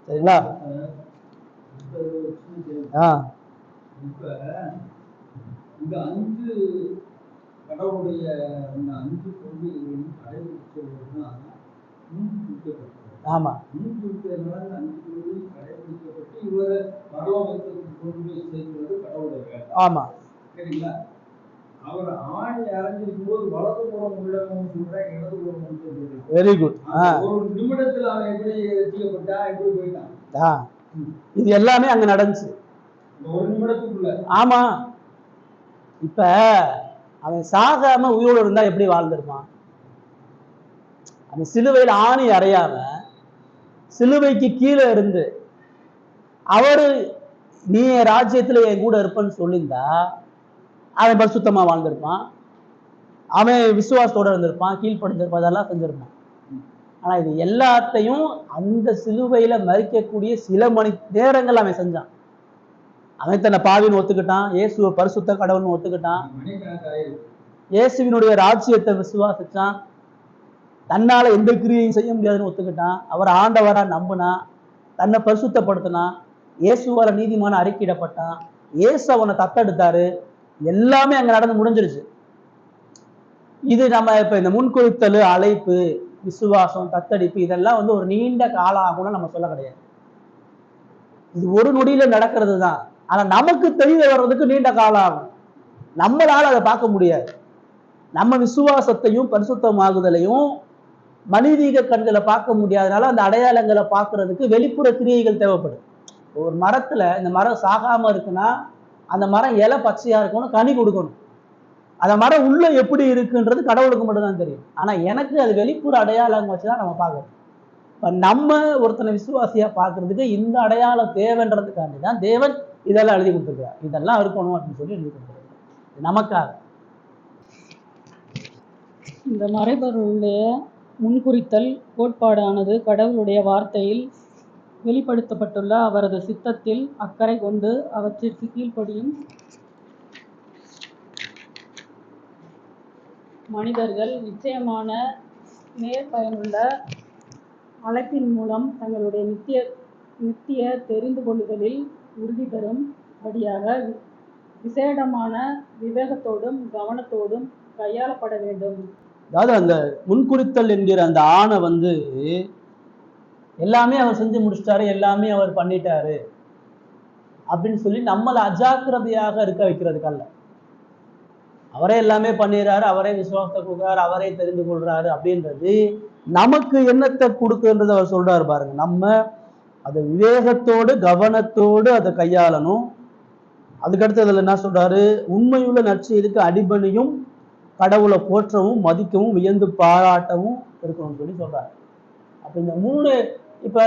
Speaker 1: சரிங்களா?
Speaker 2: இந்த 5 கடவுளுடைய இந்த 5 கொள்கைகளையும் கடைபிடிச்சதுன்னா
Speaker 1: ஆமா,
Speaker 2: 5 கொள்கையும் கடைபிடிக்கப்பட்டு இவரை பரலோகத்துக்கு கொண்டு போய் சேர்க்கிறது கடவுளுடைய வேலை.
Speaker 1: ஆமா,
Speaker 2: சரிங்களா? அவர் ஆணி அரைஞ்சிருக்கும் போது வலது புறம் உள்ளவங்க சொல்றேன், இடது புறம் சொல்றேன்.
Speaker 1: Very good.
Speaker 2: ஒரு நிமிடத்துல அவன் எப்படி ரசிக்கப்பட்டா, எப்படி போயிட்டான்,
Speaker 1: இது எல்லாமே அங்க நடந்துச்சு
Speaker 2: ஒரு நிமிடத்துக்குள்ள.
Speaker 1: ஆமா, இப்ப அவன் சாகாம உயிரோடு இருந்தா எப்படி வாழ்ந்திருப்பான்? அவன் சிலுவையில் ஆணி அறையாம சிலுவைக்கு கீழே இருந்து அவரு நீ ராஜ்யத்துல என் கூட இருப்பன்னு சொல்லியிருந்தா அவன் பரிசுத்தமா வாழ்ந்திருப்பான், அவன் விசுவாசத்தோட இருந்திருப்பான், கீழ்படிஞ்சிருப்பான், அதெல்லாம் செஞ்சிருப்பான். ஆனா இது எல்லாத்தையும் அந்த சிலுவையில மறிக்கக்கூடிய சில மணி நேரங்கள் அவன் செஞ்சான். அவன் தன்னை பாவின்னு ஒத்துக்கிட்டான், இயேசுவை பரிசுத்த கடவுள்னு ஒத்துக்கிட்டான், இயேசுவினுடைய ராஜ்யத்தை விசுவாசிச்சான், தன்னால எந்த கிரியையும் செய்ய முடியாதுன்னு ஒத்துக்கிட்டான், அவர் ஆண்டவரா நம்பினான், தன்னை பரிசுத்தப்படுத்தினான், இயேசுவால நீதிமான அறிக்கையிடப்பட்டான், இயேசு அவனை தத்தெடுத்தாரு. எல்லாமே அங்க நடந்து முடிஞ்சிருச்சு. இது நம்ம இப்ப இந்த முன்குறித்தல், அழைப்பு, விசுவாசம், தத்தெடுப்பு இதெல்லாம் ஒரு நீண்ட காலம் ஆகும்னு நம்ம சொல்ல கிடையாது. இது ஒரு நொடியில நடக்கிறது தான். ஆனா நமக்கு தெரிய வர்றதுக்கு நீண்ட காலம் ஆகும். நம்மளால அதை பார்க்க முடியாது. நம்ம விசுவாசத்தையும் பரிசுத்தமாகுதலையும் மனிதீக கண்களை பார்க்க முடியாதனால அந்த அடையாளங்களை பார்க்கறதுக்கு வெளிப்புற கிரியைகள் தேவைப்படும். ஒரு மரத்துல இந்த மரம் சாகாம இருக்குன்னா அந்த மரம் இலை பச்சையா இருக்கணும், கனி கொடுக்கணும். அந்த மரம் உள்ள எப்படி இருக்குன்றது கடவுளுக்கு மட்டும்தான் தெரியும். ஆனா எனக்கு அது வெளிப்புற அடையாளம் வச்சுதான் நம்ம பார்க்கணும். இப்ப நம்ம ஒருத்தனை விசுவாசியா பார்க்கறதுக்கு இந்த அடையாளம் தேவைன்றதுக்காண்டி தான் தேவன் இதெல்லாம் எழுதி கொடுத்துருக்கார். இதெல்லாம் இருக்கணும் அப்படின்னு சொல்லி எழுதி கொடுத்துருக்காரு நமக்காக.
Speaker 5: இந்த மறைபொருளுடைய முன்குறித்தல் கோட்பாடானது கடவுளுடைய வார்த்தையில் வெளிப்படுத்தப்பட்டுள்ள அவரது சித்தத்தில் அக்கறை கொண்டு அவற்றிற்கு கீழ்ப்படியும் மனிதர்கள் நிச்சயமான நேர்பயனுள்ள அழைப்பின் மூலம் தங்களுடைய நித்திய தெரிந்து கொள்ளுதலில் உறுதி பெறும்படியாக விசேடமான விவேகத்தோடும் கவனத்தோடும் கையாளப்பட வேண்டும்.
Speaker 1: அதாவது அந்த முன்குறித்தல் என்கிற அந்த ஆணை எல்லாமே அவர் செஞ்சு முடிச்சிட்டாரு, எல்லாமே அவர் பண்ணிட்டாரு அப்படின்னு சொல்லி நம்மளை அஜாக்கிரதையாக இருக்க வைக்கிறதுக்கல்ல. அவரே எல்லாமே பண்ணிடுறாரு, அவரே விசுவாசத்தை கொடுக்குறாரு, அவரே தெரிந்து கொள்றாரு அப்படின்றது நமக்கு என்னத்தை கொடுக்குன்றது அவர் சொல்றாரு பாருங்க. நம்ம அதை விவேகத்தோடு கவனத்தோடு அதை கையாளணும். அதுக்கடுத்து அதில் என்ன சொல்றாரு, உண்மையுள்ள நற்செய்திக்கு அடிபணியும் கடவுளை போற்றவும் மதிக்கவும் வியந்து பாராட்டவும் இருக்கணும்னு சொல்லி சொல்றாரு. அப்ப இந்த 3 இப்ப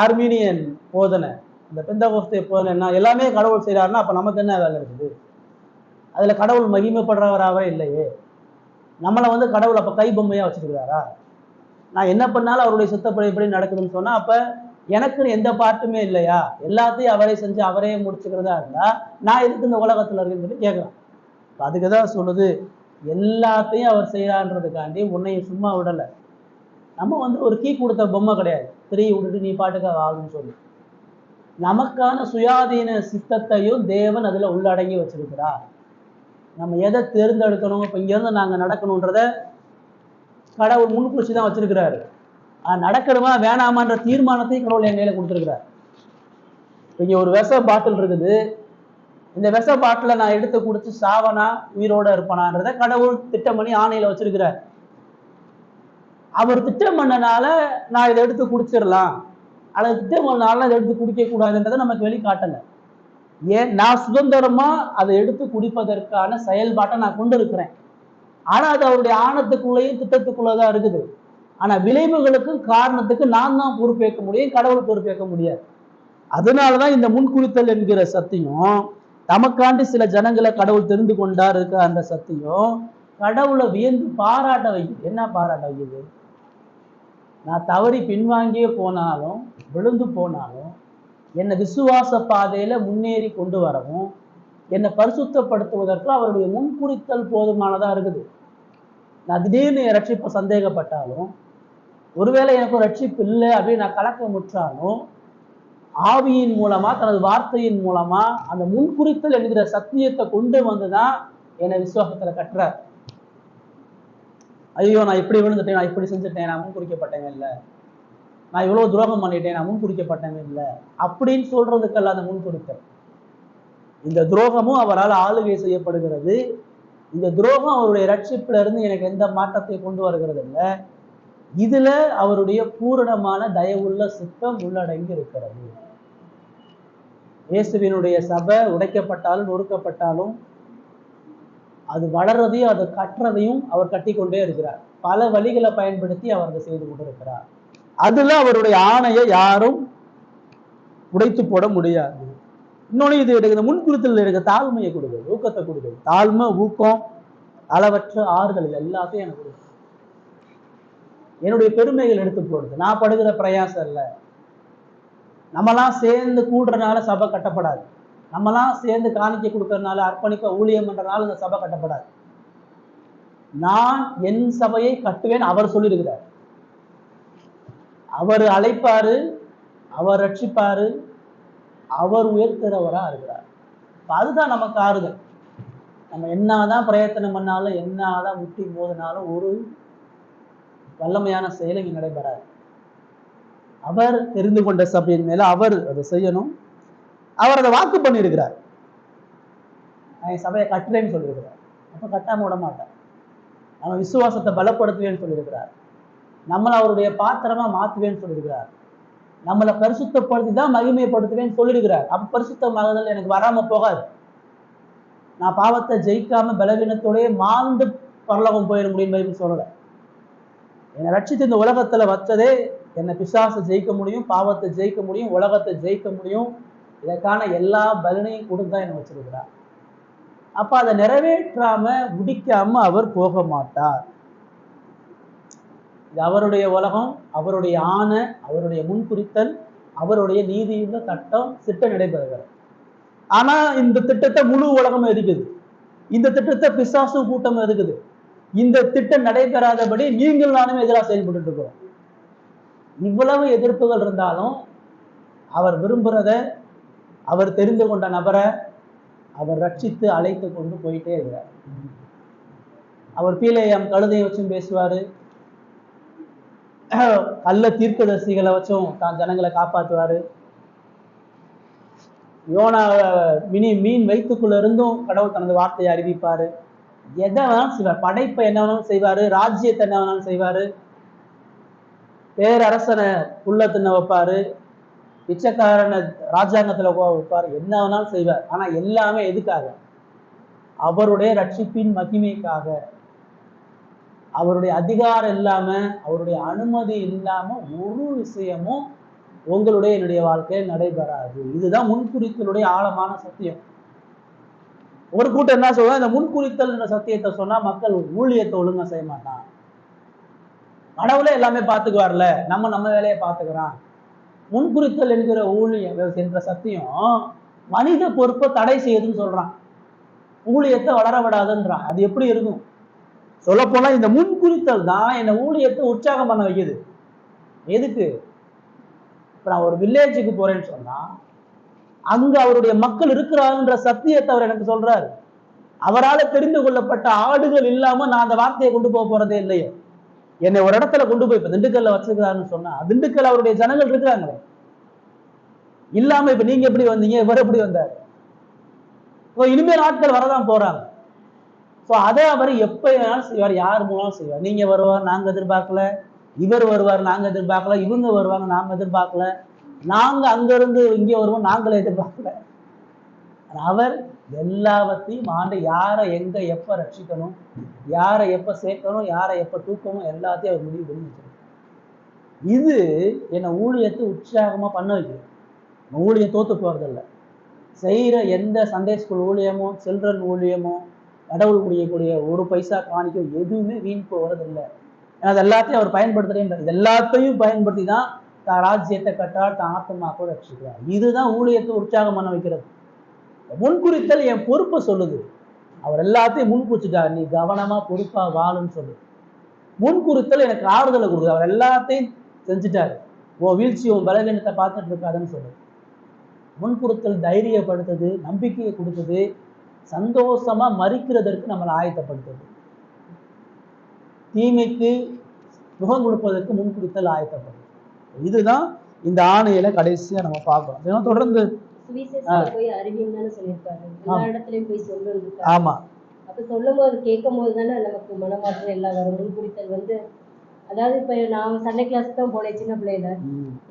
Speaker 1: ஆர்மீனியன் போதனை, இந்த பெந்தகோஸ்தே போதனைன்னா எல்லாமே கடவுள் செய்யறாருன்னா அப்ப நமக்கு என்ன வேலை இருக்குது? அதுல கடவுள் மகிமைப்படுறவராகவே இல்லையே. நம்மளை கடவுள் அப்ப கை பொம்மையா வச்சிருக்கிறாரா? நான் என்ன பண்ணாலும் அவருடைய சித்தப்படி நடக்குதுன்னு சொன்னா அப்ப எனக்குன்னு எந்த பாட்டுமே இல்லையா? எல்லாத்தையும் அவரே செஞ்சு அவரே முடிச்சுக்கிறதா இருந்தா நான் எதுக்கு இந்த உலகத்துல இருக்குன்னு சொல்லி கேட்கலாம். அதுக்குதான் சொல்லுது, எல்லாத்தையும் அவர் செய்யறான்றதுக்காண்டி உன்னையும் சும்மா விடலை. நம்ம ஒரு கீ கொடுத்த பொம்மை கிடையாது, திரையை விட்டுட்டு நீ பாட்டுக்க வாழுன்னு சொல்லி. நமக்கான சுயாதீன சித்தத்தையும் தேவன் அதுல உள்ளடங்கி வச்சிருக்கிறார். நம்ம எதை தேர்ந்தெடுக்கணும், இப்ப இங்க இருந்து நாங்க நடக்கணுன்றத கடவுள் முன்குறிச்சு தான் வச்சிருக்கிறாரு. நடக்கணுமா வேணாமான்ற தீர்மானத்தையும் கடவுள் என் கையில கொடுத்துருக்கிறார். இங்க ஒரு விஷ பாட்டில் இருக்குது, இந்த விஷ பாட்டில நான் எடுத்து குடிச்சு சாவனா உயிரோட இருப்பானான்றத கடவுள் திட்டம் பண்ணி ஆணையில வச்சிருக்கிறார். அவர் திட்டம் பண்ணனால நான் இதை எடுத்து குடிச்சிடலாம், அல்லது திட்டம் பண்ணனால இதை எடுத்து குடிக்க கூடாதுன்றதை நமக்கு வெளிக்காட்டல. ஏன் நான் சுதந்திரமா அதை எடுத்து குடிப்பதற்கான செயல்பாட்டை நான் கொண்டு இருக்கிறேன். ஆனா அது அவருடைய ஆணத்துக்குள்ளேயும் திட்டத்துக்குள்ளதான் இருக்குது. ஆனா விளைவுகளுக்கும் காரணத்துக்கு நான் தான் பொறுப்பேற்க முடியும், கடவுள் பொறுப்பேற்க முடியாது. அதனாலதான் இந்த முன்குறித்தல் என்கிற சத்தியம், தமக்காண்டி சில ஜனங்களை கடவுள் தெரிந்து கொண்டார் இருக்க அந்த சத்தியம் கடவுளை வியந்து பாராட்ட வைக்குது. என்ன பாராட்ட வைக்குது? நான் தவறி பின்வாங்கியே போனாலும் விழுந்து போனாலும் என்னை விசுவாச பாதையில முன்னேறி கொண்டு வரவும் என்னை பரிசுத்தப்படுத்துவதற்கு அவருடைய முன்குறித்தல் போதுமானதா இருக்குது. நான் திடீர்னு என் ரட்சிப்பை சந்தேகப்பட்டாலும், ஒருவேளை எனக்கு ரட்சிப்பு இல்லை அப்படின்னு நான் கலக்கமுற்றாலும், ஆவியின் மூலமா தனது வார்த்தையின் மூலமா அந்த முன்குறித்தல் என்கிற சத்தியத்தை கொண்டு வந்துதான் என்னை விசுவாசத்துல கட்டுறார். ஐயோ நான் இப்படி விழுந்துட்டேன், நான் இப்படி செஞ்சுட்டேன், நான் முன்குறிக்கப்பட்டேன் இல்லை, நான் இவ்வளவு துரோகம் பண்ணிட்டேன், நான் முன்குறிக்கப்பட்டேன் இல்லை அப்படின்னு சொல்றதுக்கல்ல அந்த முன்குறித்தல். இந்த துரோகமும் அவரால் ஆளுகை செய்யப்படுகிறது. இந்த துரோகம் அவருடைய ரட்சிப்புல இருந்து எனக்கு எந்த மாற்றத்தை கொண்டு வருகிறது இல்லை. இதுல அவருடைய பூரணமான தயவுள்ள சித்தம் உள்ளடங்கி இருக்கிறது. இயேசுவினுடைய சபை உடைக்கப்பட்டாலும் நொறுக்கப்பட்டாலும் அது வளர்றதையும் அது கட்டுறதையும் அவர் கட்டி கொண்டே இருக்கிறார். பல வழிகளை பயன்படுத்தி அவர் அதை செய்து கொண்டிருக்கிறார். அதுல அவருடைய ஆணையை யாரும் உடைத்து போட முடியாது. இன்னொன்னு இது எனக்கு முன்குறித்தல் எனக்கு தாழ்மையை கொடுக்குது, ஊக்கத்தை கொடுக்குது. தாழ்மை, ஊக்கம், அளவற்ற ஆறுதல், இது எல்லாத்தையும் எனக்கு கொடுக்குது. என்னுடைய பெருமைகள் எடுத்து போடுது. நான் படுகிற பிரயாசம் இல்லை. நம்மலாம் சேர்ந்து கூடுறதுனால சபை கட்டப்படாது. நம்மலாம் சேர்ந்து காணிக்கை கொடுக்கறதுனால, அர்ப்பணிக்க ஊழியம் பண்றதுனால இந்த சபை கட்டப்படாது. நான் என் சபையை கட்டுவேன் அவர் சொல்லியிருக்கிறார். அவர் அழைப்பாரு, அவர் ரட்சிப்பாரு, அவர் உயர்த்துறவரா இருக்கிறார். அதுதான் நமக்கு ஆறுதல். நம்ம என்னதான் பிரயத்தனம் பண்ணாலும், என்னதான் முட்டி போதினாலும் ஒரு வல்லமையான செயல் இங்கே நடைபெறாது. அவர் தெரிந்து கொண்ட சபையின் மேல அவர் அதை செய்யணும். அவர் அதை வாக்கு பண்ணியிருக்கிறார். நான் என் சபையை கட்டுறேன்னு சொல்லியிருக்கிறார். அப்ப கட்டாம விட மாட்டார். நம்ம விசுவாசத்தை பலப்படுத்துவேன்னு சொல்லியிருக்கிறார். நம்மளை அவருடைய பாத்திரமா மாத்துவேன்னு சொல்லியிருக்கிறார். நம்மளை பரிசுத்தப்படுத்தி தான் மகிமைப்படுத்துவேன்னு சொல்லியிருக்கிறார். அப்ப பரிசுத்தமாகுதல் எனக்கு வராம போகாது. நான் பாவத்தை ஜெயிக்காம பலவீனத்தோடய மாந்து பரலோகம் போயிட முடியும் பைபிள் சொல்லலை. என்னை ரட்சித்து இந்த உலகத்துல வச்சதே என்னை பிசாசை ஜெயிக்க முடியும், பாவத்தை ஜெயிக்க முடியும், உலகத்தை ஜெயிக்க முடியும். இதற்கான எல்லா பலனையும் கொடுத்து தான் என்னை வச்சிருக்கிறார். அப்ப அதை நிறைவேற்றாம முடிக்காம அவர் போக மாட்டார். இது அவருடைய உலகம், அவருடைய ஆணை, அவருடைய முன்குறித்தல், அவருடைய நீதியுள்ள சட்டம் திட்டம் நடைபெறுகிறது. ஆனா இந்த திட்டத்தை முழு உலகம் எதிர்க்குது. இந்த திட்டத்தை பிசாசும் கூட்டம் எதிர்க்குது. இந்த திட்டம் நடைபெறாதபடி நீங்கள் நானும் எதிராக செயல்பட்டு இருக்கிறோம். இவ்வளவு எதிர்ப்புகள் இருந்தாலும் அவர் விரும்புறத, அவர் தெரிந்து கொண்ட நபரை அவர் ரட்சித்து அழைத்து கொண்டு போயிட்டே இருக்கிறார். அவர் பீலேயாம் கழுதையை வச்சும் பேசுவாரு, கள்ள தீர்க்கதரிசிகளை வச்சும் தான் ஜனங்களை காப்பாற்றுவாரு. யோனா மீன் வயிற்றுக்குள்ள இருந்தும் கடவுள் தனது வார்த்தையை அறிவிப்பாரு. எதை வேணாலும் செய்வார். படைப்பை என்ன வேணாலும் செய்வாரு, ராஜ்யத்தை என்ன வேணாலும் செய்வாரு, பேரரசனை உள்ள தின்ன வைப்பாரு, பிச்சைக்காரனை ராஜாங்கத்துல வைப்பாரு, என்ன வேணாலும் செய்வார். ஆனா எல்லாமே எதுக்காக? அவருடைய ரட்சிப்பின் மகிமைக்காக. அவருடைய அதிகாரம் இல்லாம, அவருடைய அனுமதி இல்லாம ஒரு விஷயமும் உங்களுடைய என்னுடைய வாழ்க்கையில் நடைபெறாது. இதுதான் முன்குறித்தலுடைய ஆழமான சத்தியம். ஒரு கூட்டம் என்ன சொல்லுவா, இந்த முன்குறித்தல் என்ற சத்தியத்தை சொன்னா மக்கள் ஊழியத்தை ஒழுங்கா செய்ய மாட்டான், கடவுளே எல்லாமே பார்த்துக்குவார்ல, நம்ம வேலையை பார்த்துக்கிறான். முன்குறித்தல் என்கிற ஊழியம் என்ற சத்தியம் மனித பொறுப்பை தடை செய்யுதுன்னு சொல்றான், ஊழியத்தை வளர விடாதுன்றான். அது எப்படி இருக்கும்? சொல்ல போனா இந்த முன்குறித்தல் தான் என்னை ஊழியத்தை உற்சாகம் பண்ண வைக்குது. எதுக்கு? இப்ப நான் ஒரு வில்லேஜுக்கு போறேன்னு சொன்னா அங்க அவருடைய மக்கள் இருக்கிறாருன்ற சத்தியத்தை அவர் எனக்கு சொல்றாரு. அவரால் தெரிந்து கொள்ளப்பட்ட ஆடுகள் இல்லாம நான் அந்த வார்த்தையை கொண்டு போக போறதே இல்லையே. என்னை ஒரு இடத்துல கொண்டு போய் இப்ப திண்டுக்கல்ல வச்சிருக்கிறாருன்னு சொன்னா, திண்டுக்கல் அவருடைய ஜனங்கள் இருக்கிறாங்களே, இல்லாம இப்ப நீங்க எப்படி வந்தீங்க, இவர் எப்படி வந்தாரு? இனிமேல் ஆட்கள் வரதான் போறாங்க. அதை அவர் எப்ப வேணாலும் செய்வார், யார் மூலம் செய்வார். நீங்க வருவார், நாங்க எதிர்பார்க்கல. இவர் வருவார், நாங்க எதிர்பார்க்கல. இவங்க வருவாங்க, நாங்க எதிர்பார்க்கல. நாங்க அங்க இருந்து இங்கே வருவோம், நாங்களே எதிர்பார்க்கல. அவர் எல்லாவற்றையும் ஆண்டு யாரை எங்க எப்ப ரட்சிக்கணும், யாரை எப்ப சேர்க்கணும், யாரை எப்ப தூக்கணும், எல்லாத்தையும் அவர் முடிவு பண்ணி வச்சிருக்காரு. இது என்னை ஊழியத்தை உற்சாகமா பண்ண வைக்கிறது. ஊழியம் தோத்து போறதில்லை. செய்யற எந்த சண்டே ஸ்கூல் ஊழியமோ, சில்ட்ரன் ஊழியமோ, கடவுள் குடியக்கூடிய ஒரு பைசா காணிக்கோ எதுவுமே வீண் போகிறதில்லை. அது எல்லாத்தையும் அவர் பயன்படுத்துறேன். இது எல்லாத்தையும் பயன்படுத்தி தான் தான் ராஜ்யத்தை கட்டால் தான் ஆத்மாக்களை ரட்சிக்கிறார். இதுதான் ஊழியத்தை உற்சாகம் பண்ண வைக்கிறது. முன்குறித்தல் என் பொறுப்பை சொல்லுது. அவர் எல்லாத்தையும் முன்குறிச்சிட்டார், நீ கவனமா பொறுப்பா வாழுன்னு சொல்லு. முன்குறித்தல் எனக்கு ஆறுதலை கொடுக்குது. அவர் எல்லாத்தையும் செஞ்சுட்டாரு. உன் வீழ்ச்சி, உன் பலவீனத்தை பார்த்துட்டு இருக்காதுன்னு சொல்லு. முன்குறித்தல் தைரியப்படுத்துது, நம்பிக்கையை கொடுக்குது, சந்தோஷமா மறிக்கிறதற்கு நம்மளை ஆயத்தப்படுத்துது. தீமைக்கு முகம் கொடுப்பதற்கு முன்குறித்தல் ஆயத்தப்படுது. இதுதான் இந்த ஆணையில கடைசியா நம்ம பார்க்கிறோம். தொடர்ந்து
Speaker 3: போய் அறிவின்னு தானே சொல்லியிருக்காரு, எல்லா இடத்துலயும் போய் சொல்லுங்க.
Speaker 1: ஆமா,
Speaker 3: அப்ப சொல்லும் போது கேட்கும் போது தானே நமக்கு மனமாற்றம் எல்லாம் வரும். முன்குறித்தல் அதாவது இப்ப நான் சண்டே கிளாஸ் தான் போனேன் சின்ன பிள்ளையில.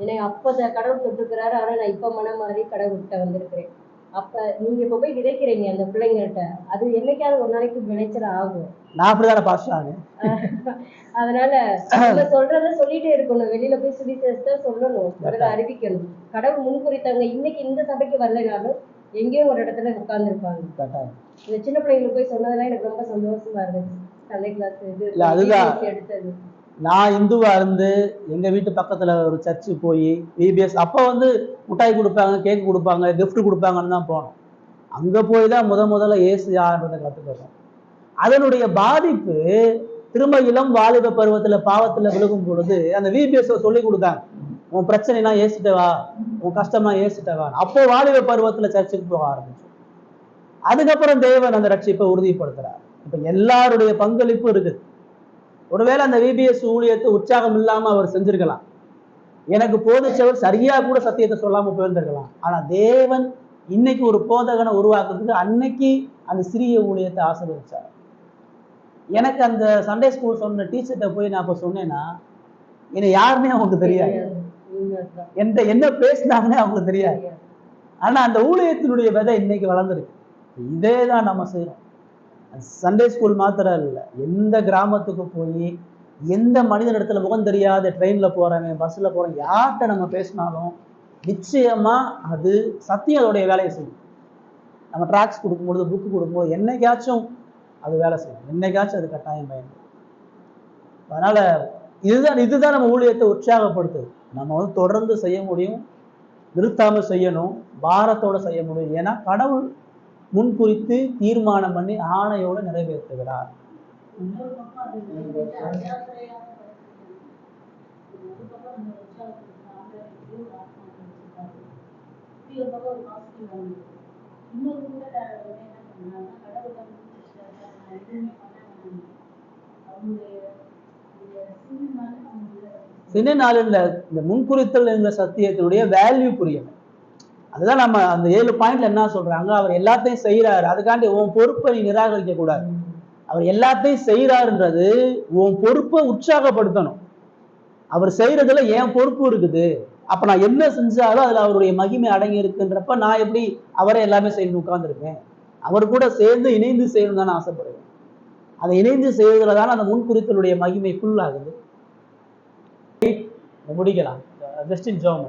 Speaker 3: என்னை அப்ப கடவுள் தொட்டுக்கிறாரு, ஆனா நான் இப்ப மனம் மாறி கடவுள்கிட்ட வந்திருக்கிறேன். அப்ப நீங்க இப்ப போய் விதைக்கிறீங்க அந்த பிள்ளைங்கள்ட்ட, அது என்னைக்காவது ஒரு நாளைக்கு விளைச்சல் ஆகும்.
Speaker 1: நான் அப்படிதான பாஸ்டர்.
Speaker 3: அதனால நம்ம சொல்றத சொல்லிட்டே இருக்கணும், வெளியில போய் சுவிசேஷத்தை சொல்லணும், அதை அறிவிக்கணும். கடவுள் முன்குறித்தவங்க இன்னைக்கு இந்த சபைக்கு வரலைனாலும் எங்கேயோ ஒரு இடத்துல உட்கார்ந்து இருப்பாங்க. இந்த சின்ன பிள்ளைங்களுக்கு போய் சொன்னதெல்லாம் எனக்கு ரொம்ப சந்தோஷமா இருந்துச்சு. சண்டே கிளாஸ் எடுத்தது.
Speaker 1: நான் இந்துவா இருந்து எங்க வீட்டு பக்கத்துல ஒரு சர்ச்சு போய் விபிஎஸ் அப்ப மிட்டாய் கொடுப்பாங்க, கேக் கொடுப்பாங்க, கிஃப்ட் கொடுப்பாங்கன்னு தான் போனோம். அங்க போய் தான் முதல்ல இயேசு யாருன்றதை கத்துக்கிறோம். அதனுடைய பாதிப்பு திரும்ப இளம் வாலிப பருவத்துல பாவத்துல விழுகும் பொழுது அந்த விபிஎஸ் சொல்லி கொடுத்தாங்க, உன் பிரச்சனைனா ஏசிட்ட வா, உன் கஷ்டமா ஏசிட்ட வா. அப்போ வாலிப பருவத்துல சர்ச்சுக்கு போக ஆரம்பிச்சோம். அதுக்கப்புறம் தேவன் அந்த ரட்சிப்பை உறுதிப்படுத்துறார். இப்ப எல்லாருடைய பங்களிப்பு இருக்குது. ஒருவேளை அந்த விபிஎஸ் ஊழியத்தை உற்சாகம் இல்லாம அவர் செஞ்சிருக்கலாம், எனக்கு போதிச்சவர் சரியா கூட சத்தியத்தை சொல்லாம போயிருந்திருக்கலாம். ஆனா தேவன் இன்னைக்கு ஒரு போதகனை உருவாக்குறதுக்கு அன்னைக்கு அந்த சிறிய ஊழியத்தை ஆசீர்வதிச்சார். எனக்கு அந்த சண்டே ஸ்கூல் சொன்ன டீச்சர்கிட்ட போய் நான் இப்ப சொன்னேன்னா என்னை யாருன்னே அவங்களுக்கு தெரியாது, என்ன பேசினாங்கன்னே அவங்களுக்கு தெரியாது. ஆனா அந்த ஊழியத்தினுடைய விதை இன்னைக்கு வளர்ந்துருக்கு. இதே தான் நம்ம செய்கிறோம். சண்டே ஸ்கூல் மாத்திரம் இல்லை, எந்த கிராமத்துக்கு போய் எந்த மனிதன் இடத்துல முகம் தெரியாத ட்ரெயினில் போகிறவன் பஸ்ஸில் போகிறவன் யார்கிட்ட நம்ம பேசினாலும் நிச்சயமாக அது சத்தியம் அதோடைய வேலையை செய்யும். நம்ம ட்ராக்ஸ் கொடுக்கும்பொழுது புக்கு கொடுக்கும்போது என்னைக்காச்சும் அது வேலை செய்யும், என்னைக்காச்சும் அது கட்டாயம் பயன்படும். அதனால் இதுதான் நம்ம ஊழியத்தை உற்சாகப்படுத்துது. நம்ம வந்து தொடர்ந்து செய்ய முடியும், நிறுத்தாமல் செய்யணும், பாரத்தோடு செய்ய முடியும். ஏன்னா கடவுள் முன்குறித்து தீர்மானம் பண்ணி ஆணையோடு நிறைவேற்றுகிறார்.
Speaker 6: இன்னொரு பக்கம் அது அஜாக்கிரதையான ஒரு பக்கம் நம்ம உற்சாகப்படுத்துறாங்க, ஒரு ஆத்மா வச்சிருக்காரு. இப்படி ஒரு பக்கம் ஒரு பாசிட்டிவ் வந்து இன்னொரு கூட என்ன பண்ணாங்கன்னா கடவுள் வந்து நான் எதுவுமே பண்ண வேணாம், அவங்களுடைய
Speaker 1: சின்ன நாளில் இந்த முன்குறித்தல் என்ற சத்தியத்தினுடைய வேல்யூ புரியணும். அதுதான் நம்ம அந்த 7 பாயிண்ட்ல என்ன சொல்றாங்க, அவர் எல்லாத்தையும் செய்யறாரு, அதுக்காண்டி உன் பொறுப்பை நீ நிராகரிக்க கூடாது. அவர் எல்லாத்தையும் செய்யறாருன்றது உன் பொறுப்பை உற்சாகப்படுத்தணும். அவர் செய்யறதுல என் பொறுப்பு இருக்குது, அப்ப நான் என்ன செஞ்சாலும் அதுல அவருடைய மகிமை அடங்கி இருக்குன்றப்ப நான் எப்படி அவரை எல்லாமே செய்யணும் உட்கார்ந்துருக்கேன். அவர் கூட சேர்ந்து இணைந்து செய்யணும் தான் ஆசைப்படுவேன். அதை இணைந்து செய்வதுலதான அந்த முன்குறித்தலுடைய மகிமை ஃபுல் ஆகுது. முடிக்கலாம். வெஸ்டின் ஜோம்